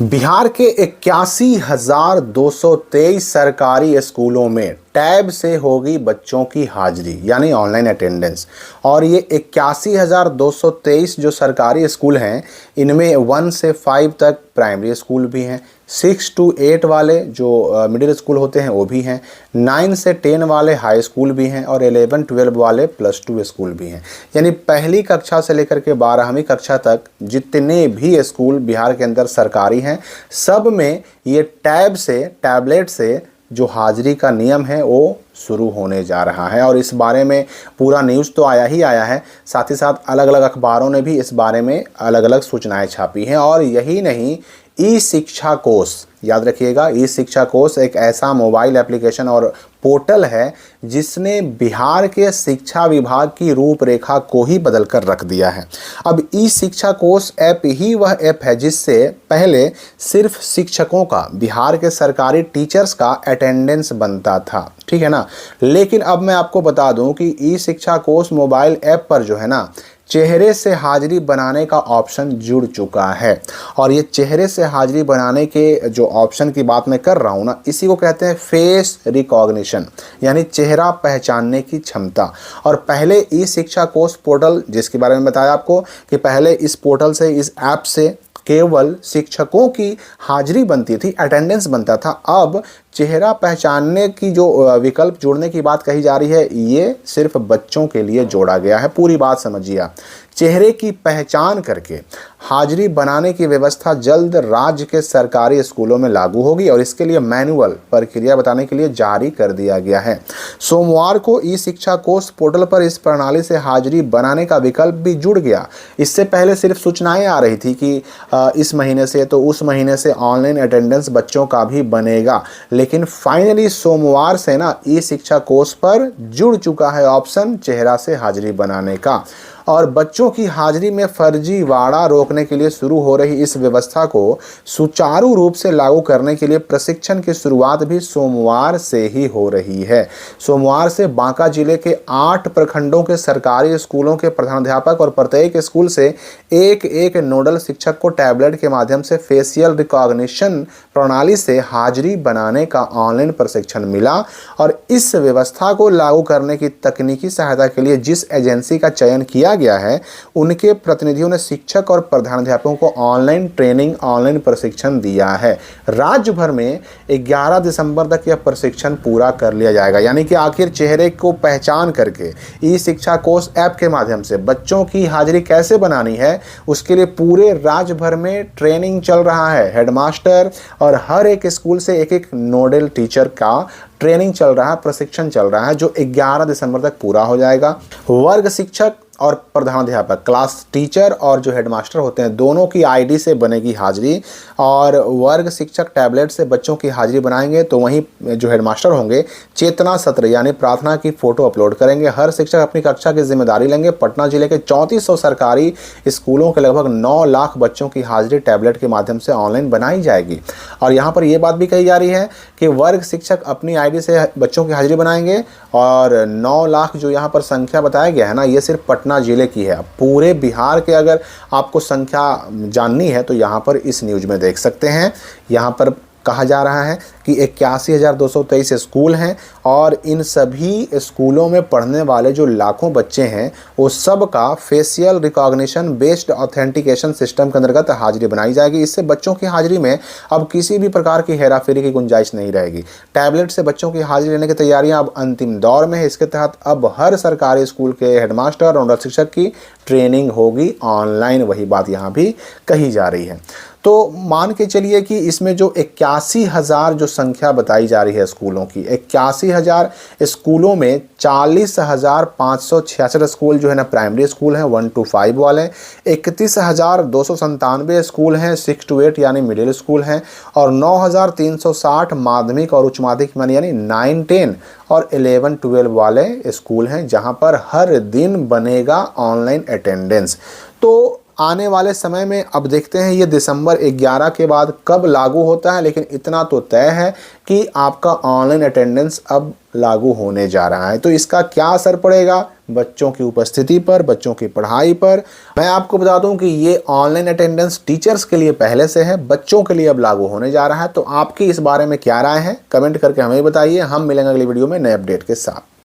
बिहार के 81,223 सरकारी स्कूलों में टैब से होगी बच्चों की हाजिरी यानी ऑनलाइन अटेंडेंस। और ये 81,223 जो सरकारी स्कूल हैं इनमें 1 से 5 तक प्राइमरी स्कूल भी हैं, 6 to 8 वाले जो मिडिल स्कूल होते हैं वो भी हैं, 9 से 10 वाले हाई स्कूल भी हैं और 11-12 वाले +2 स्कूल भी हैं। यानी पहली कक्षा से लेकर के 12वीं कक्षा तक जितने भी स्कूल बिहार के अंदर सरकारी हैं सब में ये टैबलेट से जो हाजिरी का नियम है वो शुरू होने जा रहा है। और इस बारे में पूरा न्यूज़ तो आया ही आया है, साथ ही साथ अलग अलग अखबारों ने भी इस बारे में अलग अलग सूचनाएं छापी हैं। और यही नहीं, ई शिक्षा कोष, याद रखिएगा, ई शिक्षा कोष एक ऐसा मोबाइल एप्लीकेशन और पोर्टल है जिसने बिहार के शिक्षा विभाग की रूपरेखा को ही बदल कर रख दिया है। अब ई शिक्षा कोष ऐप ही वह ऐप है जिससे पहले सिर्फ शिक्षकों का, बिहार के सरकारी टीचर्स का अटेंडेंस बनता था, ठीक है ना। लेकिन अब मैं आपको बता दूं कि ई शिक्षा कोष मोबाइल ऐप पर जो है ना चेहरे से हाजिरी बनाने का ऑप्शन जुड़ चुका है। और ये चेहरे से हाजिरी बनाने के जो ऑप्शन की बात मैं कर रहा हूँ ना, इसी को कहते हैं फेस रिकॉग्निशन, यानी चेहरा पहचानने की क्षमता। और पहले ई शिक्षा कोष पोर्टल, जिसके बारे में बताया आपको कि पहले इस पोर्टल से, इस ऐप से केवल शिक्षकों की हाजिरी बनती थी, अटेंडेंस बनता था। अब चेहरा पहचानने की जो विकल्प जोड़ने की बात कही जा रही है ये सिर्फ बच्चों के लिए जोड़ा गया है। पूरी बात समझिए, चेहरे की पहचान करके हाजिरी बनाने की व्यवस्था जल्द राज्य के सरकारी स्कूलों में लागू होगी और इसके लिए मैनुअल प्रक्रिया बताने के लिए जारी कर दिया गया है। सोमवार को ई शिक्षा कोष पोर्टल पर इस प्रणाली से हाजिरी बनाने का विकल्प भी जुड़ गया। इससे पहले सिर्फ सूचनाएं आ रही थी कि इस महीने से तो उस महीने से ऑनलाइन अटेंडेंस बच्चों का भी बनेगा, लेकिन फाइनली सोमवार से ना ई शिक्षा कोष पर जुड़ चुका है ऑप्शन चेहरा से हाजिरी बनाने का। और बच्चों की हाजिरी में फर्जीवाड़ा रोकने के लिए शुरू हो रही इस व्यवस्था को सुचारू रूप से लागू करने के लिए प्रशिक्षण की शुरुआत भी सोमवार से ही हो रही है। सोमवार से बांका जिले के 8 प्रखंडों के सरकारी स्कूलों के प्रधानाध्यापक और प्रत्येक स्कूल से एक एक नोडल शिक्षक को टैबलेट के माध्यम से फेशियल रिकॉग्निशन प्रणाली से हाजिरी बनाने का ऑनलाइन प्रशिक्षण मिला। और इस व्यवस्था को लागू करने की तकनीकी सहायता के लिए जिस एजेंसी का चयन किया गया है उनके प्रतिनिधियों ने शिक्षक और प्रधानाध्यापकों को ऑनलाइन ट्रेनिंग, ऑनलाइन प्रशिक्षण दिया है। राज्य भर में 11 दिसंबर तक यह प्रशिक्षण पूरा कर लिया जाएगा। यानी कि आखिर चेहरे को पहचान करके ई शिक्षा कोष ऐप के माध्यम से बच्चों की हाजिरी कैसे बनानी है उसके लिए पूरे राज्य भर में ट्रेनिंग चल रहा है। हेडमास्टर और हर एक स्कूल से एक एक नोडल टीचर का ट्रेनिंग चल रहा है, प्रशिक्षण चल रहा है, जो 11 दिसंबर तक पूरा हो जाएगा। वर्ग शिक्षक और प्रधानाध्यापक, क्लास टीचर और जो हेडमास्टर होते हैं दोनों की आईडी से बनेगी हाजिरी। और वर्ग शिक्षक टैबलेट से बच्चों की हाजिरी बनाएंगे तो वहीं जो हेडमास्टर होंगे चेतना सत्र यानी प्रार्थना की फ़ोटो अपलोड करेंगे। हर शिक्षक अपनी कक्षा की जिम्मेदारी लेंगे। पटना जिले के 3400 सरकारी स्कूलों के लगभग 9 लाख बच्चों की हाजिरी टैबलेट के माध्यम से ऑनलाइन बनाई जाएगी। और यहाँ पर यह बात भी कही जा रही है कि वर्ग शिक्षक अपनी आईडी से बच्चों की हाजिरी बनाएंगे। और 9 लाख जो यहाँ पर संख्या बताया गया है ना, ये सिर्फ पटना जिले की है। पूरे बिहार के अगर आपको संख्या जाननी है तो यहाँ पर इस न्यूज़ में देख सकते हैं। यहाँ पर कहा जा रहा है कि 81,223 स्कूल हैं और इन सभी स्कूलों में पढ़ने वाले जो लाखों बच्चे हैं वो सब का facial recognition based authentication system के अंतर्गत हाजिरी बनाई जाएगी। इससे बच्चों की हाजिरी में अब किसी भी प्रकार की हेराफेरी की गुंजाइश नहीं रहेगी। टैबलेट से बच्चों की हाजिरी लेने की तैयारियां अब अंतिम दौर में है। इसके तहत अब हर सरकारी स्कूल के हेडमास्टर और शिक्षक की ट्रेनिंग होगी ऑनलाइन, वही बात यहाँ भी कही जा रही है। तो मान के चलिए कि इसमें जो 81,000 जो संख्या बताई जा रही है स्कूलों की, 81,000 स्कूलों में 40,566 स्कूल जो है ना प्राइमरी स्कूल हैं 1 to 5 वाले, 31,297 स्कूल हैं 6 to 8 यानी मिडिल स्कूल हैं, और 9,360 माध्यमिक और उच्च माध्यमिक यानी 9, 10 और 11-12 वाले स्कूल हैं जहां पर हर दिन बनेगा ऑनलाइन अटेंडेंस। तो आने वाले समय में अब देखते हैं ये दिसंबर 11 के बाद कब लागू होता है, लेकिन इतना तो तय है कि आपका ऑनलाइन अटेंडेंस अब लागू होने जा रहा है। तो इसका क्या असर पड़ेगा बच्चों की उपस्थिति पर, बच्चों की पढ़ाई पर। मैं आपको बता दूं कि ये ऑनलाइन अटेंडेंस टीचर्स के लिए पहले से है, बच्चों के लिए अब लागू होने जा रहा है। तो आपकी इस बारे में क्या राय है, कमेंट करके हमें बताइए। हम मिलेंगे अगली वीडियो में नए अपडेट के साथ।